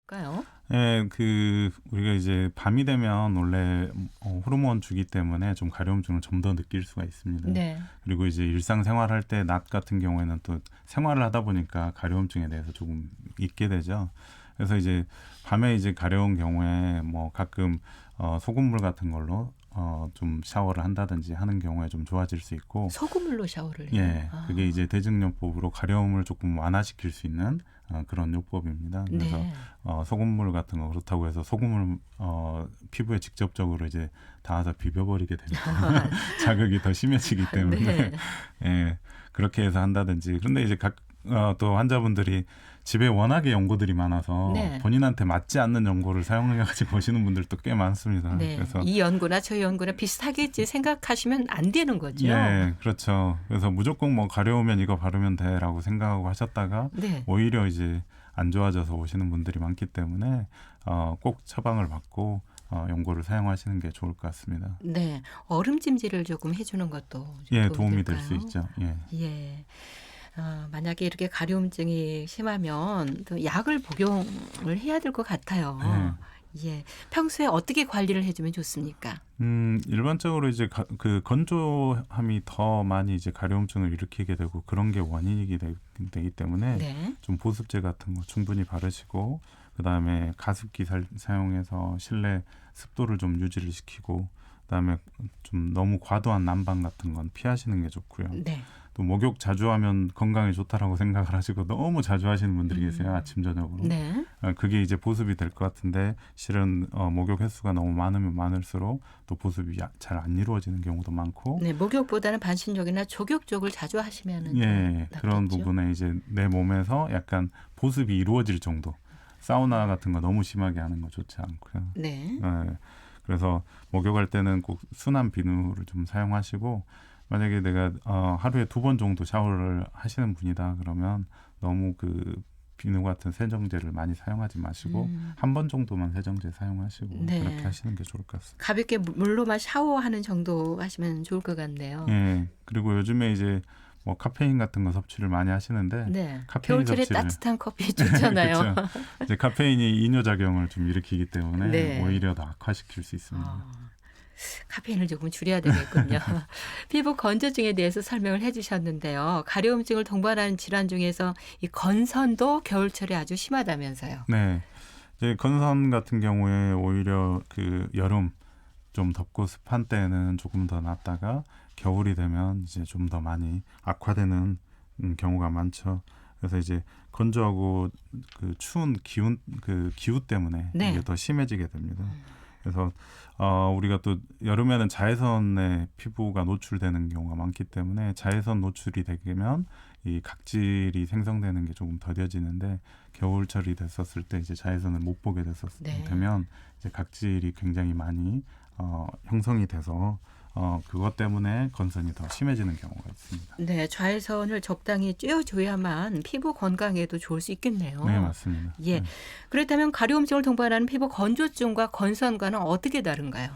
까요? 예, 우리가 이제 밤이 되면 원래 호르몬 주기 때문에 좀 가려움증을 좀 더 느낄 수가 있습니다. 네. 그리고 이제 일상생활할 때 낮 같은 경우에는 또 생활을 하다 보니까 가려움증에 대해서 조금 있게 되죠. 그래서 이제 밤에 이제 가려운 경우에 뭐 가끔 소금물 같은 걸로 좀 샤워를 한다든지 하는 경우에 좀 좋아질 수 있고, 소금물로 샤워를 해요? 예, 그게 이제 대증요법으로 가려움을 조금 완화시킬 수 있는 그런 요법입니다. 그래서 네. 소금물 같은 거 그렇다고 해서 소금을 피부에 직접적으로 이제 닿아서 비벼버리게 되면 자극이 더 심해지기 때문에 네. 예, 그렇게 해서 한다든지. 그런데 이제 또 환자분들이 집에 워낙에 연고들이 많아서 네. 본인한테 맞지 않는 연고를 사용해가지고 보시는 분들도 꽤 많습니다. 네. 그래서 이 연구나 저 연구나 비슷하겠지 생각하시면 안 되는 거죠. 예, 그렇죠. 그래서 무조건 뭐 가려우면 이거 바르면 돼라고 생각하고 하셨다가 네. 오히려 이제 안 좋아져서 오시는 분들이 많기 때문에 꼭 처방을 받고 연고를 사용하시는 게 좋을 것 같습니다. 네. 얼음찜질을 조금 해주는 것도 좀 예, 도움이 도움이 될 수 될까요? 있죠. 예. 예. 만약에 이렇게 가려움증이 심하면 또 약을 복용을 해야 될 것 예. 같아요. 예. 평소에 어떻게 관리를 해주면 좋습니까? 일반적으로 이제 건조함이 더 많이 이제 가려움증을 일으키게 되고 그런 게 원인이기 되기 때문에 네. 좀 보습제 같은 거 충분히 바르시고, 그다음에 가습기 사용해서 실내 습도를 좀 유지를 시키고, 그다음에 좀 너무 과도한 난방 같은 건 피하시는 게 좋고요. 네. 또 목욕 자주 하면 건강에 좋다라고 생각을 하시고 너무 자주 하시는 분들이 계세요. 아침 저녁으로. 네. 그게 이제 보습이 될 것 같은데 실은 목욕 횟수가 너무 많으면 많을수록 또 보습이 잘 안 이루어지는 경우도 많고, 네. 목욕보다는 반신욕이나 족욕 쪽을 자주 하시면은 더 예, 그런 낫겠죠. 부분에 이제 내 몸에서 약간 보습이 이루어질 정도, 사우나 같은 거 너무 심하게 하는 거 좋지 않고요. 네. 예, 그래서 목욕할 때는 꼭 순한 비누를 좀 사용하시고, 만약에 내가 하루에 2번 정도 샤워를 하시는 분이다 그러면 너무 비누 같은 세정제를 많이 사용하지 마시고 음. 한 번 정도만 세정제 사용하시고 그렇게 네. 하시는 게 좋을 것 같습니다. 가볍게 물로만 샤워하는 정도 하시면 좋을 것 같네요. 예, 그리고 요즘에 이제 뭐 카페인 같은 거 섭취를 많이 하시는데 네. 카페인 겨울철에 섭취를 따뜻한 커피 좋잖아요. 그렇죠. 이제 카페인이 이뇨 작용을 좀 일으키기 때문에 네. 오히려 더 악화시킬 수 있습니다. 카페인을 조금 줄여야 되겠군요. 피부 건조증에 대해서 설명을 해 주셨는데요. 가려움증을 동반하는 질환 중에서 이 건선도 겨울철에 아주 심하다면서요. 네. 이제 건선 같은 경우에 오히려 여름 좀 덥고 습한 때는 조금 더 낫다가 겨울이 되면 이제 좀 더 많이 악화되는 경우가 많죠. 그래서 이제 건조하고 추운 기후 때문에 네. 이게 더 심해지게 됩니다. 그래서 우리가 또 여름에는 자외선에 피부가 노출되는 경우가 많기 때문에 자외선 노출이 되면 이 각질이 생성되는 게 조금 더뎌지는데, 겨울철이 됐었을 때 이제 자외선을 못 보게 네. 되면 이제 각질이 굉장히 많이 형성이 돼서 그것 때문에 건선이 더 심해지는 경우가 있습니다. 네. 자외선을 적당히 쬐어줘야만 피부 건강에도 좋을 수 있겠네요. 네, 맞습니다. 예. 네. 그렇다면 가려움증을 동반하는 피부 건조증과 건선과는 어떻게 다른가요?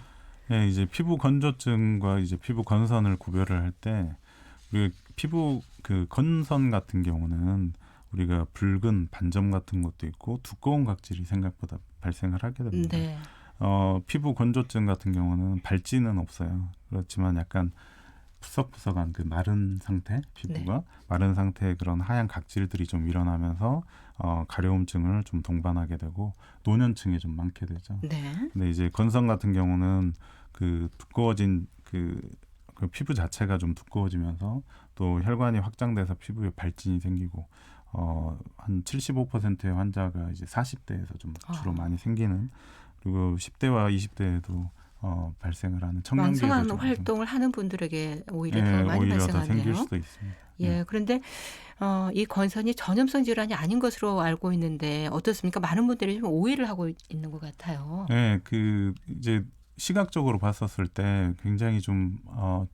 네, 이제 피부 건조증과 이제 피부 건선을 구별을 할 때, 우리 피부 건선 같은 경우는 우리가 붉은 반점 같은 것도 있고 두꺼운 각질이 생각보다 발생을 하게 됩니다. 네. 피부 건조증 같은 경우는 발진은 없어요. 그렇지만 약간 푸석푸석한 마른 상태, 피부가 마른 상태의 그런 하얀 각질들이 좀 일어나면서 가려움증을 좀 동반하게 되고 노년층에 좀 많게 되죠. 네. 근데 이제 건선 같은 경우는 두꺼워진 피부 자체가 좀 두꺼워지면서 또 혈관이 확장돼서 피부에 발진이 생기고 한 75%의 환자가 이제 40대에서 좀 주로 많이 생기는, 그리고 10대와 20대에도 발생을 하는 청년기에도 왕성한 좀 활동을 하는 분들에게 오히려 더 예, 많이 오히려 더 발생하네요. 생길 수도 있습니다. 예. 그런데 이 건선이 전염성 질환이 아닌 것으로 알고 있는데 어떻습니까? 많은 분들이 좀 오해를 하고 있는 것 같아요. 예, 이제 시각적으로 봤었을 때 굉장히 좀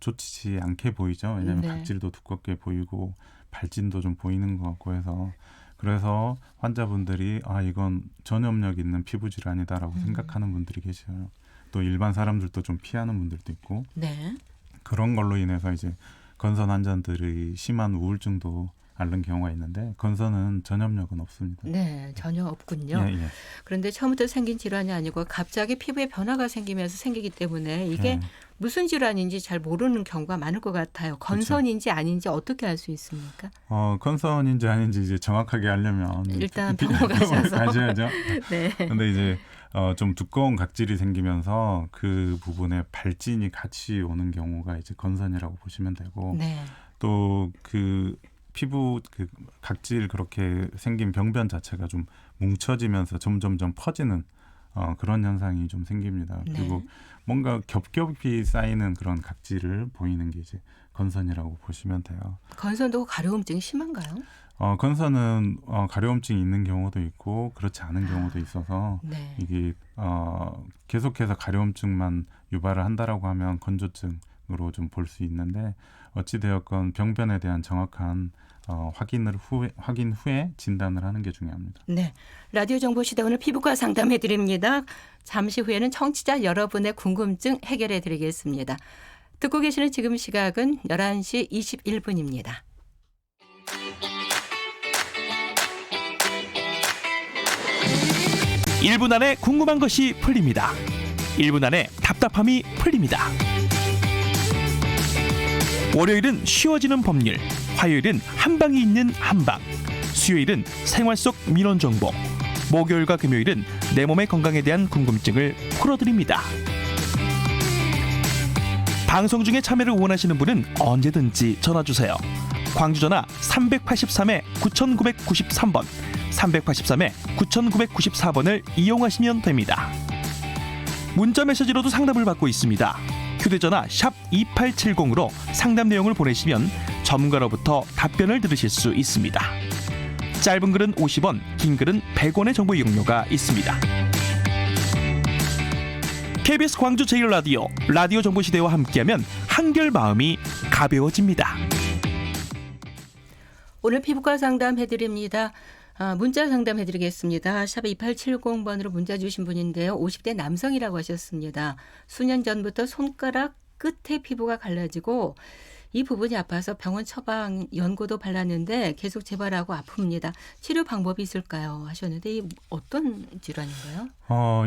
좋지 않게 보이죠. 왜냐하면 네. 각질도 두껍게 보이고 발진도 좀 보이는 것 같고 해서, 그래서 환자분들이 이건 전염력 있는 피부 질환이다라고 생각하는 분들이 계셔요. 또 일반 사람들도 좀 피하는 분들도 있고, 네. 그런 걸로 인해서 이제 건선 환자들이 심한 우울증도 앓는 경우가 있는데 건선은 전염력은 없습니다. 네, 전혀 없군요. 예, 예. 그런데 처음부터 생긴 질환이 아니고 갑자기 피부에 변화가 생기면서 생기기 때문에 이게 예. 무슨 질환인지 잘 모르는 경우가 많을 것 같아요. 건선인지 아닌지 어떻게 알 수 있습니까? 건선인지 아닌지 이제 정확하게 알려면 일단 병원 가셔서. 가셔야죠. 네. 근데 이제 좀 두꺼운 각질이 생기면서 그 부분에 발진이 같이 오는 경우가 이제 건선이라고 보시면 되고 네. 또 그 피부 그 각질 그렇게 생긴 병변 자체가 좀 뭉쳐지면서 점점점 퍼지는 그런 현상이 좀 생깁니다. 네. 그리고 뭔가 겹겹이 쌓이는 그런 각질을 보이는 게 이제 건선이라고 보시면 돼요. 건선도 가려움증이 심한가요? 건선은 가려움증이 있는 경우도 있고 그렇지 않은 경우도 있어서 네. 이게 계속해서 가려움증만 유발을 한다라고 하면 건조증으로 좀 볼 수 있는데 어찌 되었건 병변에 대한 정확한 확인 후에 진단을 하는 게 중요합니다. 네. 라디오 정보 시대 오늘 피부과 상담해 드립니다. 잠시 후에는 청취자 여러분의 궁금증 해결해 드리겠습니다. 듣고 계시는 지금 시각은 11시 21분입니다. 1분 안에 궁금한 것이 풀립니다. 1분 안에 답답함이 풀립니다. 월요일은 쉬워지는 법률, 화요일은 한방이 있는 한방, 수요일은 생활 속 민원 정보, 목요일과 금요일은 내 몸의 건강에 대한 궁금증을 풀어드립니다. 방송 중에 참여를 원하시는 분은 언제든지 전화주세요. 광주 전화 383-9993번, 383-9994번을 이용하시면 됩니다. 문자 메시지로도 상담을 받고 있습니다. 휴대전화 샵 2870으로 상담 내용을 보내시면 전문가로부터 답변을 들으실 수 있습니다. 짧은 글은 50원, 긴 글은 100원의 정보 이용료가 있습니다. KBS 광주 제1라디오, 라디오 정보시대와 함께하면 한결 마음이 가벼워집니다. 오늘 피부과 상담 해드립니다. 문자 상담 해드리겠습니다. 샵 2870번으로 문자 주신 분인데요. 50대 남성이라고 하셨습니다. 수년 전부터 손가락 끝에 피부가 갈라지고 이 부분이 아파서 병원 처방 연고도 발랐는데 계속 재발하고 아픕니다. 치료 방법이 있을까요? 하셨는데 이 어떤 질환인가요?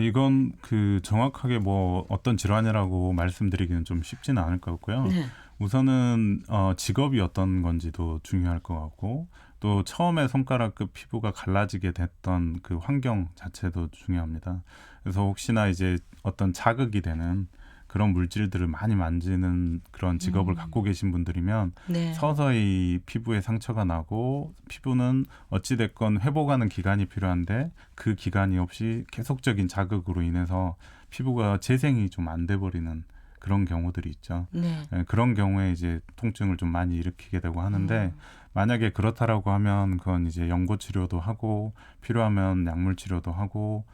이건 정확하게 뭐 어떤 질환이라고 말씀드리기는 좀 쉽지는 않을 것 같고요. 네. 우선은 직업이 어떤 건지도 중요할 것 같고 또 처음에 손가락 끝 피부가 갈라지게 됐던 그 환경 자체도 중요합니다. 그래서 혹시나 이제 어떤 자극이 되는 그런 물질들을 많이 만지는 그런 직업을 갖고 계신 분들이면 네. 서서히 피부에 상처가 나고 피부는 어찌됐건 회복하는 기간이 필요한데 그 기간이 없이 계속적인 자극으로 인해서 피부가 재생이 좀 안 돼 버리는 그런 경우들이 있죠. 네. 그런 경우에 이제 통증을 좀 많이 일으키게 되고 하는데 만약에 그렇다라고 하면 그건 이제 연고 치료도 하고 필요하면 약물 치료도 하고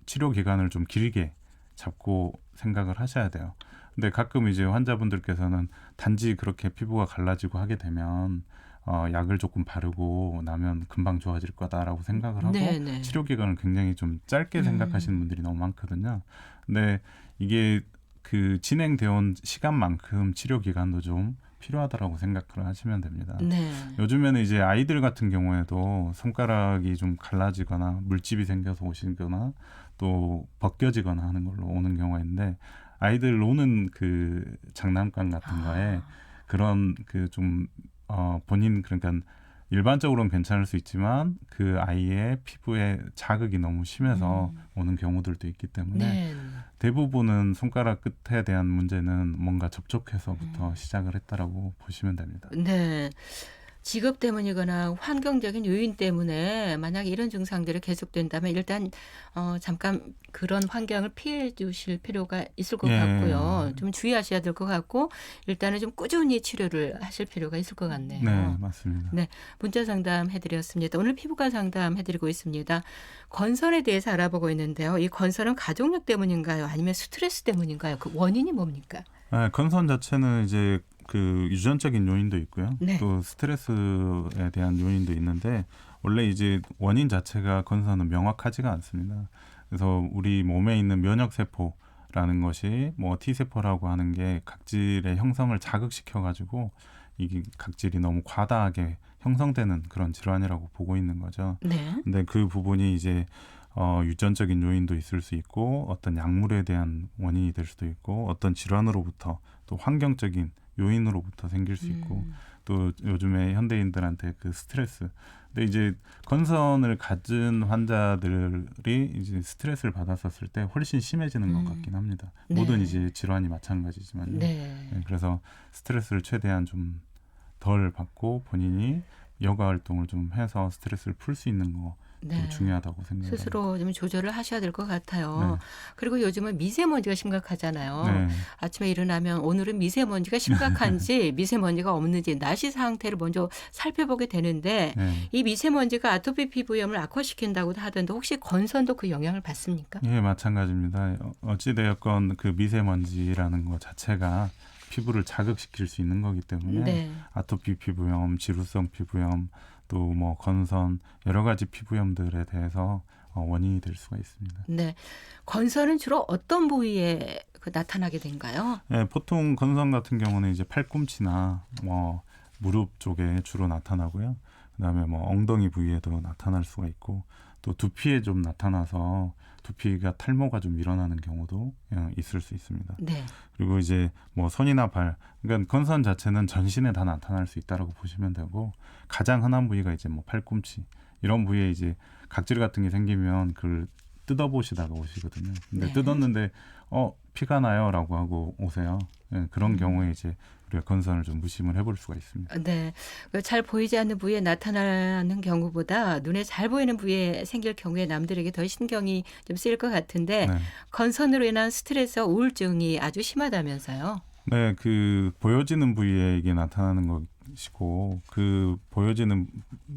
치료 기간을 좀 길게 잡고 생각을 하셔야 돼요. 근데 가끔 이제 환자분들께서는 단지 그렇게 피부가 갈라지고 하게 되면 약을 조금 바르고 나면 금방 좋아질 거다라고 생각을 하고 네네. 치료 기간을 굉장히 좀 짧게 생각하시는 분들이 너무 많거든요. 근데 이게 진행되어 온 시간만큼 치료 기간도 좀 필요하다라고 생각을 하시면 됩니다. 네. 요즘에는 이제 아이들 같은 경우에도 손가락이 좀 갈라지거나 물집이 생겨서 오시거나 또 벗겨지거나 하는 걸로 오는 경우가 있는데 아이들 노는 장난감 같은 거에 그런 본인 그러니까 일반적으로는 괜찮을 수 있지만 그 아이의 피부에 자극이 너무 심해서 오는 경우들도 있기 때문에 네. 대부분은 손가락 끝에 대한 문제는 뭔가 접촉해서부터 시작을 했다라고 보시면 됩니다. 네. 직업 때문이거나 환경적인 요인 때문에 만약에 이런 증상들이 계속된다면 일단 잠깐 그런 환경을 피해 주실 필요가 있을 것 예. 같고요. 좀 주의하셔야 될 것 같고 일단은 좀 꾸준히 치료를 하실 필요가 있을 것 같네요. 네, 맞습니다. 네, 문자 상담 해드렸습니다. 오늘 피부과 상담 해드리고 있습니다. 건선에 대해서 알아보고 있는데요. 이 건선은 가족력 때문인가요? 아니면 스트레스 때문인가요? 그 원인이 뭡니까? 건선 자체는 이제 유전적인 요인도 있고요. 네. 또 스트레스에 대한 요인도 있는데 원래 이제 원인 자체가 건선은 명확하지가 않습니다. 그래서 우리 몸에 있는 면역 세포라는 것이 뭐 T 세포라고 하는 게 각질의 형성을 자극시켜 가지고 이게 각질이 너무 과다하게 형성되는 그런 질환이라고 보고 있는 거죠. 네. 근데 그 부분이 이제 유전적인 요인도 있을 수 있고 어떤 약물에 대한 원인이 될 수도 있고 어떤 질환으로부터 또 환경적인 요인으로부터 생길 수 있고 또 요즘에 현대인들한테 그 스트레스. 근데 이제 건선을 가진 환자들이 이제 스트레스를 받았었을 때 훨씬 심해지는 것 같긴 합니다. 네. 모든 이제 질환이 마찬가지지만요. 네. 네, 그래서 스트레스를 최대한 좀 덜 받고 본인이 여가 활동을 좀 해서 스트레스를 풀 수 있는 거 네. 중요하다고 생각합니다. 스스로 좀 조절을 하셔야 될 것 같아요. 네. 그리고 요즘은 미세먼지가 심각하잖아요. 네. 아침에 일어나면 오늘은 미세먼지가 심각한지 미세먼지가 없는지 날씨 상태를 먼저 살펴보게 되는데 네. 이 미세먼지가 아토피 피부염을 악화시킨다고 하던데 혹시 건선도 그 영향을 받습니까? 예, 마찬가지입니다. 어찌되었건 그 미세먼지라는 것 자체가 피부를 자극시킬 수 있는 거기 때문에 네. 아토피 피부염, 지루성 피부염, 또 뭐 건선 여러 가지 피부염들에 대해서 원인이 될 수가 있습니다. 네. 건선은 주로 어떤 부위에 나타나게 된가요? 예, 보통 건선 같은 경우는 이제 팔꿈치나 뭐 무릎 쪽에 주로 나타나고요. 그다음에 뭐 엉덩이 부위에도 나타날 수가 있고 또 두피에 좀 나타나서 두피가 탈모가 좀 일어나는 경우도 있을 수 있습니다. 네. 그리고 이제 뭐 손이나 발, 그러니까 건선 자체는 전신에 다 나타날 수 있다라고 보시면 되고 가장 흔한 부위가 이제 뭐 팔꿈치 이런 부위에 이제 각질 같은 게 생기면 그걸 뜯어보시다가 오시거든요. 근데 네. 뜯었는데 피가 나요라고 하고 오세요. 예, 그런 경우에 이제 우리가 건선을 좀 무심을 해볼 수가 있습니다. 네. 잘 보이지 않는 부위에 나타나는 경우보다 눈에 잘 보이는 부위에 생길 경우에 남들에게 더 신경이 좀 쓰일 것 같은데 네. 건선으로 인한 스트레스와 우울증이 아주 심하다면서요. 네, 그 보여지는 부위에 이게 나타나는 것이고 그 보여지는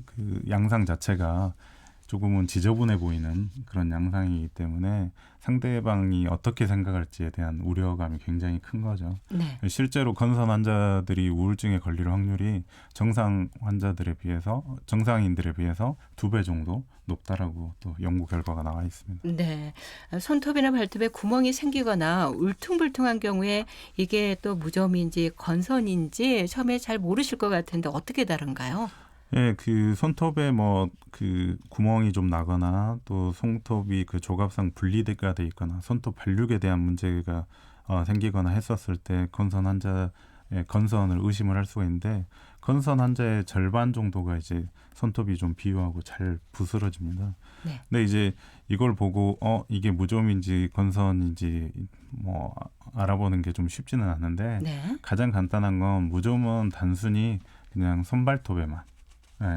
그 양상 자체가 조금은 지저분해 보이는 그런 양상이기 때문에 상대방이 어떻게 생각할지에 대한 우려감이 굉장히 큰 거죠. 네. 실제로 건선 환자들이 우울증에 걸릴 확률이 정상 환자들에 비해서 정상인들에 비해서 2배 정도 높다라고 또 연구 결과가 나와 있습니다. 네. 손톱이나 발톱에 구멍이 생기거나 울퉁불퉁한 경우에 이게 또 무좀인지 건선인지 처음에 잘 모르실 것 같은데 어떻게 다른가요? 예, 그 손톱에 뭐 그 구멍이 좀 나거나 또 손톱이 그 조갑상 분리가 돼 있거나 손톱 발육에 대한 문제가 생기거나 했었을 때 건선 환자의 건선을 의심을 할 수가 있는데 건선 환자의 절반 정도가 이제 손톱이 좀 비유하고 잘 부스러집니다. 네. 근데 이제 이걸 보고 이게 무좀인지 건선인지 뭐 알아보는 게 좀 쉽지는 않은데 네. 가장 간단한 건 무좀은 단순히 그냥 손발톱에만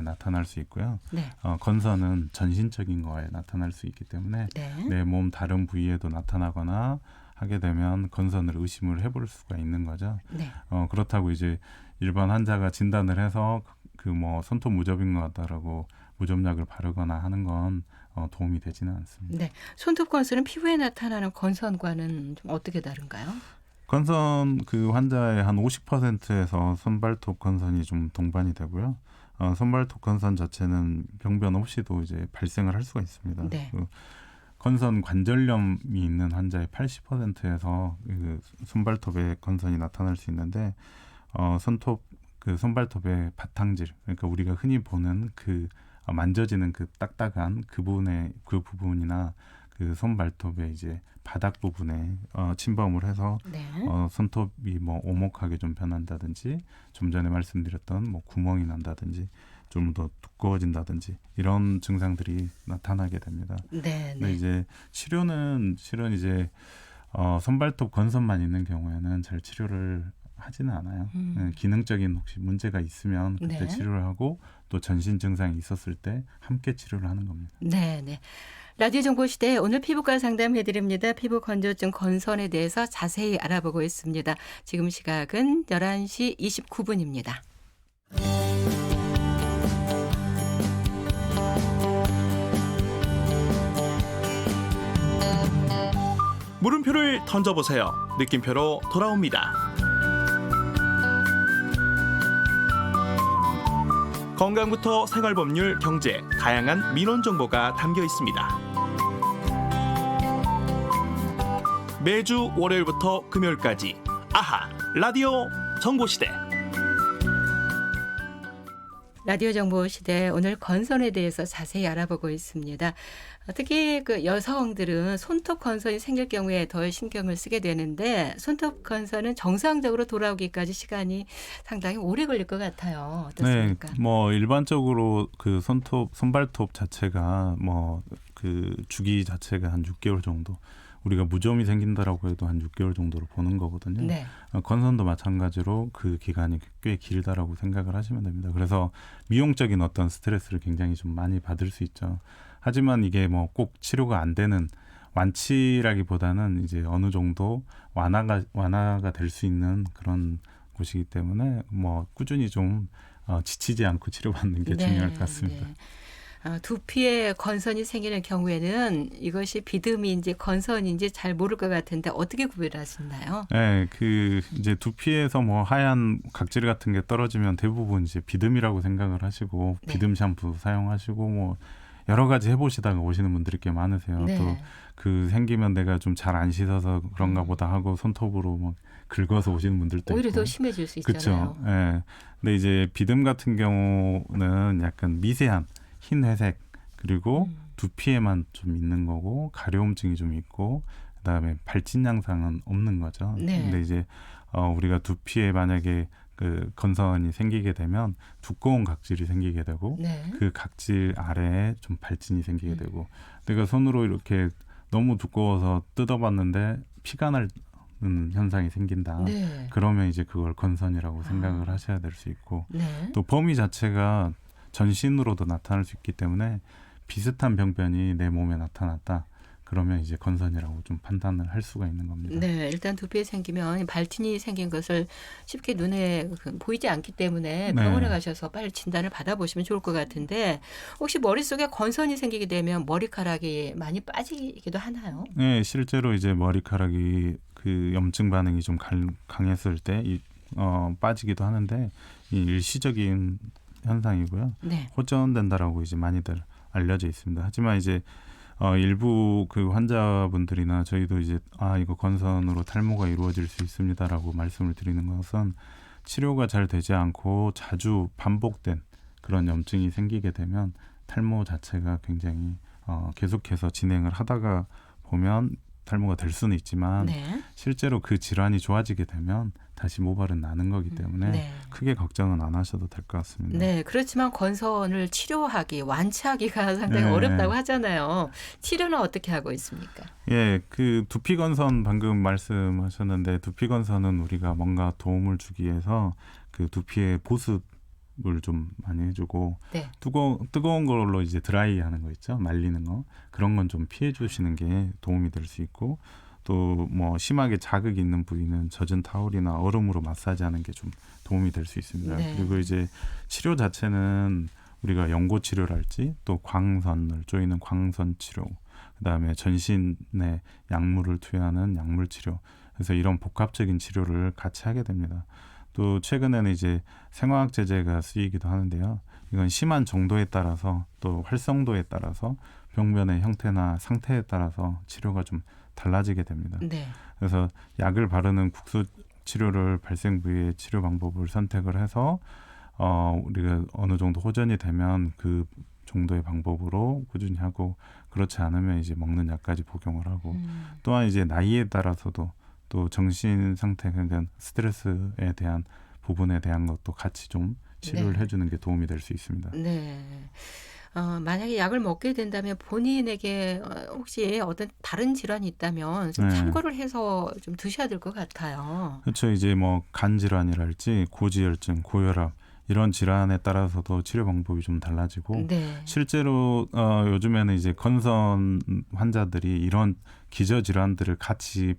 나타날 수 있고요. 네. 건선은 전신적인 거에 나타날 수 있기 때문에 네. 내 몸 다른 부위에도 나타나거나 하게 되면 건선을 의심을 해볼 수가 있는 거죠. 네. 그렇다고 이제 일반 환자가 진단을 해서 그 뭐 손톱 무좀인 것 같다라고 무좀약을 바르거나 하는 건 도움이 되지는 않습니다. 네. 손톱 건선은 피부에 나타나는 건선과는 좀 어떻게 다른가요? 건선 그 환자의 한 50%에서 손발톱 건선이 좀 동반이 되고요. 손발톱 건선 자체는 병변 없이도 이제 발생을 할 수가 있습니다. 네. 그 건선 관절염이 있는 환자의 80%에서 그 손발톱에 건선이 나타날 수 있는데 그 손발톱의 바탕질, 그러니까 우리가 흔히 보는 그 만져지는 그 딱딱한 그 부분이나 그 손발톱의 이제 바닥 부분에 침범을 해서 네. 손톱이 뭐 오목하게 좀 변한다든지 좀 전에 말씀드렸던 뭐 구멍이 난다든지 좀 더 두꺼워진다든지 이런 증상들이 나타나게 됩니다. 네. 근데 네. 이제 치료는 실은 이제 손발톱 건선만 있는 경우에는 잘 치료를 하지는 않아요. 기능적인 혹시 문제가 있으면 그때 네. 치료를 하고 또 전신 증상이 있었을 때 함께 치료를 하는 겁니다. 네, 네. 라디오 정보시대 오늘 피부과 상담해드립니다. 피부 건조증 건선에 대해서 자세히 알아보고 있습니다. 지금 시각은 11시 29분입니다. 물음표를 던져보세요. 느낌표로 돌아옵니다. 건강부터 생활법률, 경제, 다양한 민원 정보가 담겨 있습니다. 매주 월요일부터 금요일까지 아하 라디오 정보시대. 라디오 정보 시대 오늘 건선에 대해서 자세히 알아보고 있습니다. 특히 그 여성들은 손톱 건선이 생길 경우에 더 신경을 쓰게 되는데 손톱 건선은 정상적으로 돌아오기까지 시간이 상당히 오래 걸릴 것 같아요. 어떻습니까? 네, 뭐 일반적으로 그 손발톱 자체가 뭐 그 주기 자체가 한 6개월 정도. 우리가 무좀이 생긴다라고 해도 한 6개월 정도로 보는 거거든요. 네. 건선도 마찬가지로 그 기간이 꽤 길다라고 생각을 하시면 됩니다. 그래서 미용적인 어떤 스트레스를 굉장히 좀 많이 받을 수 있죠. 하지만 이게 뭐 꼭 치료가 안 되는 완치라기보다는 이제 어느 정도 완화가 될 수 있는 그런 곳이기 때문에 뭐 꾸준히 좀 지치지 않고 치료받는 게 중요할 것 같습니다. 네. 두피에 건선이 생기는 경우에는 이것이 비듬인지 건선인지 잘 모를 것 같은데 어떻게 구별하시나요? 네, 그 이제 두피에서 뭐 하얀 각질 같은 게 떨어지면 대부분 이제 비듬이라고 생각을 하시고 네. 비듬 샴푸 사용하시고 뭐 여러 가지 해보시다가 오시는 분들이 꽤 많으세요. 네. 또 그 생기면 내가 좀 잘 안 씻어서 그런가 보다 하고 손톱으로 막 긁어서 오시는 분들도 오히려 있고. 더 심해질 수 그렇죠. 있잖아요. 예. 근데 이제 비듬 같은 경우는 약간 미세한 흰 회색 그리고 두피에만 좀 있는 거고 가려움증이 좀 있고 그다음에 발진 양상은 없는 거죠. 네. 근데 이제 우리가 두피에 만약에 그 건선이 생기게 되면 두꺼운 각질이 생기게 되고 네. 그 각질 아래에 좀 발진이 생기게 되고 내가 손으로 이렇게 너무 두꺼워서 뜯어봤는데 피가 나는 현상이 생긴다. 네. 그러면 이제 그걸 건선이라고 생각을 하셔야 될 수 있고 네. 또 범위 자체가 전신으로도 나타날 수 있기 때문에 비슷한 병변이 내 몸에 나타났다. 그러면 이제 건선이라고 좀 판단을 할 수가 있는 겁니다. 네, 일단 두피에 생기면 발진이 생긴 것을 쉽게 눈에 보이지 않기 때문에 네. 병원에 가셔서 빨리 진단을 받아보시면 좋을 것 같은데 혹시 머릿속에 건선이 생기게 되면 머리카락이 많이 빠지기도 하나요? 네, 실제로 이제 머리카락이 그 염증 반응이 좀 강했을 때 빠지기도 하는데 이 일시적인 현상이고요. 네. 호전된다라고 이제 많이들 알려져 있습니다. 하지만 이제 일부 그 환자분들이나 저희도 이제 이거 건선으로 탈모가 이루어질 수 있습니다라고 말씀을 드리는 것은 치료가 잘 되지 않고 자주 반복된 그런 염증이 생기게 되면 탈모 자체가 굉장히 계속해서 진행을 하다가 보면 탈모가 될 수는 있지만 네. 실제로 그 질환이 좋아지게 되면 다시 모발은 나는 거기 때문에 네. 크게 걱정은 안 하셔도 될 것 같습니다. 네, 그렇지만 건선을 치료하기, 완치하기가 상당히 네. 어렵다고 하잖아요. 치료는 어떻게 하고 있습니까? 예, 그 두피 건선 방금 말씀하셨는데 두피 건선은 우리가 뭔가 도움을 주기 위해서 그 두피에 보습을 좀 많이 해주고 네. 뜨거운 걸로 이제 드라이하는 거 있죠, 말리는 거 그런 건 좀 피해 주시는 게 도움이 될 수 있고 또 뭐 심하게 자극이 있는 부위는 젖은 타올이나 얼음으로 마사지하는 게 좀 도움이 될 수 있습니다. 네. 그리고 이제 치료 자체는 우리가 연고 치료랄지 또 광선을 조이는 광선 치료 그다음에 전신에 약물을 투여하는 약물 치료 그래서 이런 복합적인 치료를 같이 하게 됩니다. 또 최근에는 이제 생화학 제제가 쓰이기도 하는데요. 이건 심한 정도에 따라서 또 활성도에 따라서 병변의 형태나 상태에 따라서 치료가 좀 달라지게 됩니다. 네. 그래서 약을 바르는 국소 치료를 발생 부위의 치료 방법을 선택을 해서 우리가 어느 정도 호전이 되면 그 정도의 방법으로 꾸준히 하고 그렇지 않으면 이제 먹는 약까지 복용을 하고 또한 이제 나이에 따라서도 또 정신 상태 그러니까 스트레스에 대한 부분에 대한 것도 같이 좀 치료를 네. 해주는 게 도움이 될 수 있습니다. 네. 만약에 약을 먹게 된다면 본인에게 혹시 어떤 다른 질환이 있다면 좀 네. 참고를 해서 좀 드셔야 될 것 같아요. 그렇죠. 이제 뭐 간 질환이랄지 고지혈증, 고혈압 이런 질환에 따라서도 치료 방법이 좀 달라지고 네. 실제로 요즘에는 이제 건선 환자들이 이런 기저 질환들을 같이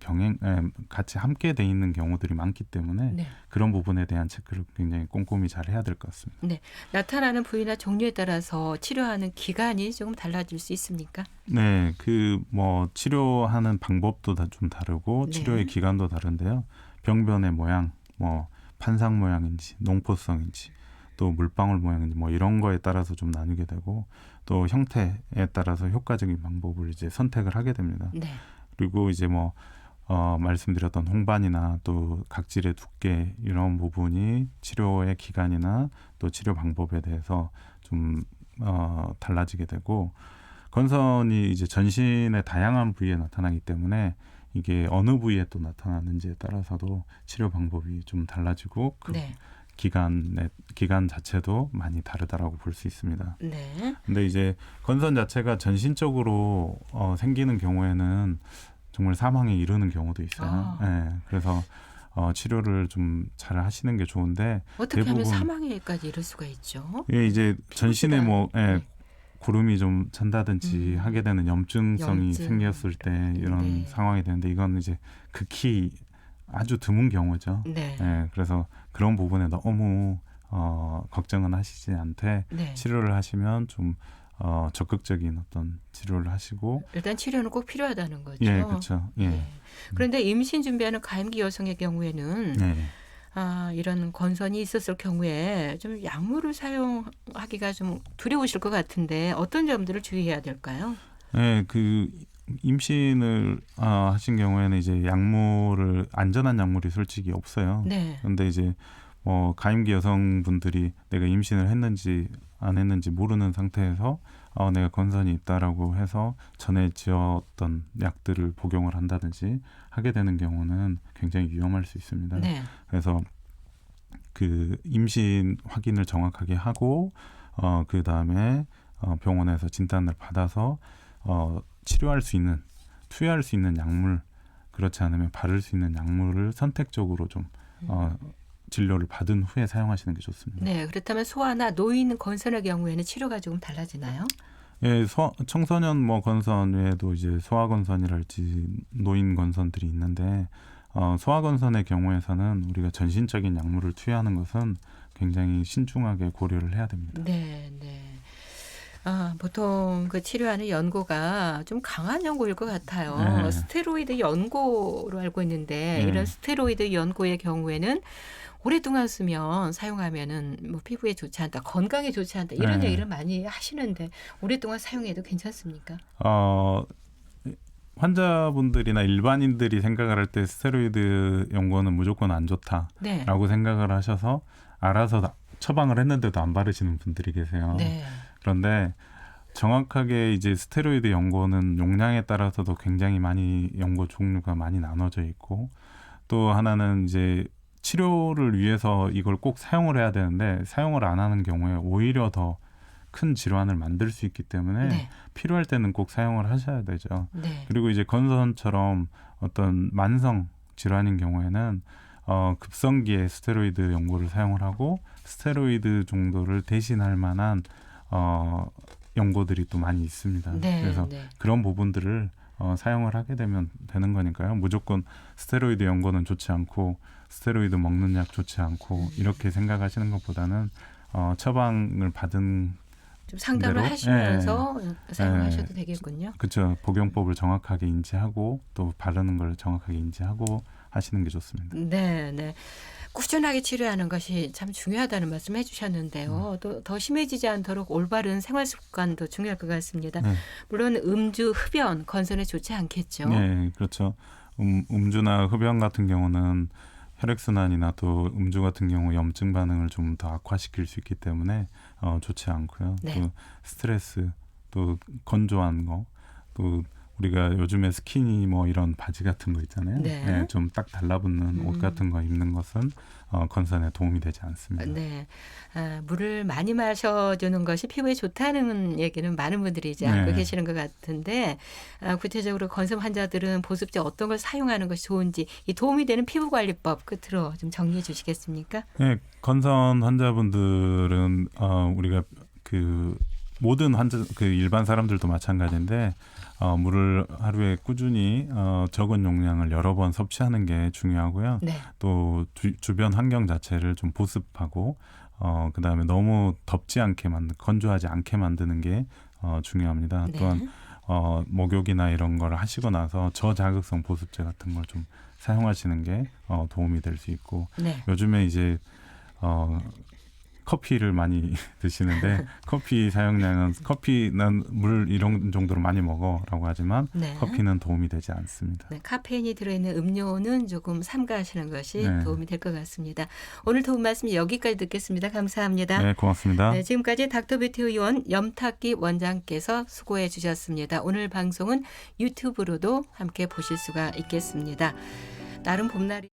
같이 함께 돼 있는 경우들이 많기 때문에 네. 그런 부분에 대한 체크를 굉장히 꼼꼼히 잘 해야 될 것 같습니다. 나타나는 부위나 종류에 따라서 치료하는 기간이 조금 달라질 수 있습니까? 네, 그 뭐 치료하는 방법도 좀 다르고 네. 치료의 기간도 다른데요. 병변의 모양, 뭐 판상 모양인지 농포성인지 또 물방울 모양인지 뭐 이런 거에 따라서 좀 나뉘게 되고 또 형태에 따라서 효과적인 방법을 이제 선택을 하게 됩니다. 네. 그리고 이제 뭐 말씀드렸던 홍반이나 또 각질의 두께 이런 부분이 치료의 기간이나 또 치료 방법에 대해서 좀 달라지게 되고 건선이 이제 전신의 다양한 부위에 나타나기 때문에 이게 어느 부위에 또 나타나는지에 따라서도 치료 방법이 좀 달라지고 그 네. 기간 자체도 많이 다르다라고 볼 수 있습니다. 네. 근데 이제 건선 자체가 전신적으로 생기는 경우에는 정말 사망에 이르는 경우도 있어요. 예, 그래서 치료를 좀 잘 하시는 게 좋은데 어떻게 하면 대부분 사망에까지 이를 수가 있죠? 예, 이제 전신에 뭐 네. 구름이 좀 찬다든지 하게 되는 염증성이 염증. 생겼을 때 이런 네. 상황이 되는데 이건 이제 극히 아주 드문 경우죠. 네. 예, 그래서 그런 부분에 너무 걱정은 하시지 않되 네. 치료를 하시면 좀 적극적인 어떤 치료를 하시고 일단 치료는 꼭 필요하다는 거죠. 예, 그렇죠. 예. 네. 그런데 임신 준비하는 가임기 여성의 경우에는 네. 이런 건선이 있었을 경우에 좀 약물을 사용하기가 좀 두려우실 것 같은데 어떤 점들을 주의해야 될까요? 네, 그 임신을 하신 경우에는 이제 안전한 약물이 솔직히 없어요. 네. 그런데 이제 가임기 여성분들이 내가 임신을 했는지 안 했는지 모르는 상태에서 내가 건선이 있다라고 해서 전에 지었던 약들을 복용을 한다든지 하게 되는 경우는 굉장히 위험할 수 있습니다. 네. 그래서 그 임신 확인을 정확하게 하고 그 다음에 병원에서 진단을 받아서 치료할 수 있는 투여할 수 있는 약물 그렇지 않으면 바를 수 있는 약물을 선택적으로 좀 진료를 받은 후에 사용하시는 게 좋습니다. 네. 그렇다면 소아나 노인 건선의 경우에는 치료가 조금 달라지나요? 예, 청소년 건선 외에도 이제 소아 건선이랄지 노인 건선들이 있는데 소아 건선의 경우에서는 우리가 전신적인 약물을 투여하는 것은 굉장히 신중하게 고려를 해야 됩니다. 네, 네. 보통 그 치료하는 연고가 좀 강한 연고일 것 같아요. 네. 스테로이드 연고로 알고 있는데 네. 이런 스테로이드 연고의 경우에는 오랫동안 쓰면 사용하면은 뭐 피부에 좋지 않다, 건강에 좋지 않다 이런 네. 얘기를 많이 하시는데 오랫동안 사용해도 괜찮습니까? 환자분들이나 일반인들이 생각을 할 때 스테로이드 연고는 무조건 안 좋다라고 네. 생각을 하셔서 알아서 처방을 했는데도 안 바르시는 분들이 계세요. 네. 그런데 정확하게 이제 스테로이드 연고는 용량에 따라서도 굉장히 많이 연고 종류가 많이 나눠져 있고 또 하나는 이제 치료를 위해서 이걸 꼭 사용을 해야 되는데 사용을 안 하는 경우에 오히려 더 큰 질환을 만들 수 있기 때문에 네. 필요할 때는 꼭 사용을 하셔야 되죠. 네. 그리고 이제 건선처럼 어떤 만성 질환인 경우에는 급성기에 스테로이드 연고를 사용을 하고 스테로이드 정도를 대신할 만한 연고들이 또 많이 있습니다. 네. 그래서 네. 그런 부분들을 사용을 하게 되면 되는 거니까요. 무조건 스테로이드 연고는 좋지 않고 스테로이드 먹는 약 좋지 않고 이렇게 생각하시는 것보다는 처방을 받은 좀 상담을 대로? 하시면서 사용하셔도 되겠군요. 그렇죠. 복용법을 정확하게 인지하고 또 바르는 걸 정확하게 인지하고 하시는 게 좋습니다. 네, 네. 꾸준하게 치료하는 것이 참 중요하다는 말씀 해주셨는데요. 또 더 심해지지 않도록 올바른 생활 습관도 중요할 것 같습니다. 네. 물론 음주, 흡연, 건선에 좋지 않겠죠. 네, 그렇죠. 음주나 흡연 같은 경우는 혈액순환이나 또 음주 같은 경우 염증 반응을 좀 더 악화시킬 수 있기 때문에 좋지 않고요. 네. 또 스트레스, 또 건조한 거, 또 우리가 요즘에 스키니 이런 바지 같은 거 있잖아요. 네. 좀 딱 달라붙는 옷 같은 거 입는 것은 건선에 도움이 되지 않습니다. 네. 물을 많이 마셔주는 것이 피부에 좋다는 얘기는 많은 분들이 이제 알고 네. 계시는 것 같은데 구체적으로 건선 환자들은 보습제 어떤 걸 사용하는 것이 좋은지 이 도움이 되는 피부관리법 끝으로 좀 정리해 주시겠습니까? 네, 건선 환자분들은 우리가 모든 일반 사람들도 마찬가지인데 물을 하루에 꾸준히 적은 용량을 여러 번 섭취하는 게 중요하고요. 네. 또 주변 환경 자체를 좀 보습하고 그다음에 너무 덥지 않게 건조하지 않게 만드는 게 중요합니다. 네. 또한 목욕이나 이런 걸 하시고 나서 저자극성 보습제 같은 걸 좀 사용하시는 게 도움이 될 수 있고 네. 요즘에 이제 커피를 많이 드시는데 커피 사용량은 커피는 물 이런 정도로 많이 먹어라고 하지만 네. 커피는 도움이 되지 않습니다. 네, 카페인이 들어있는 음료는 조금 삼가하시는 것이 네. 도움이 될 것 같습니다. 오늘 도움 말씀 여기까지 듣겠습니다. 감사합니다. 네, 고맙습니다. 네, 지금까지 닥터뷰티 의원 염탁기 원장께서 수고해 주셨습니다. 오늘 방송은 유튜브로도 함께 보실 수가 있겠습니다. 나름 봄날이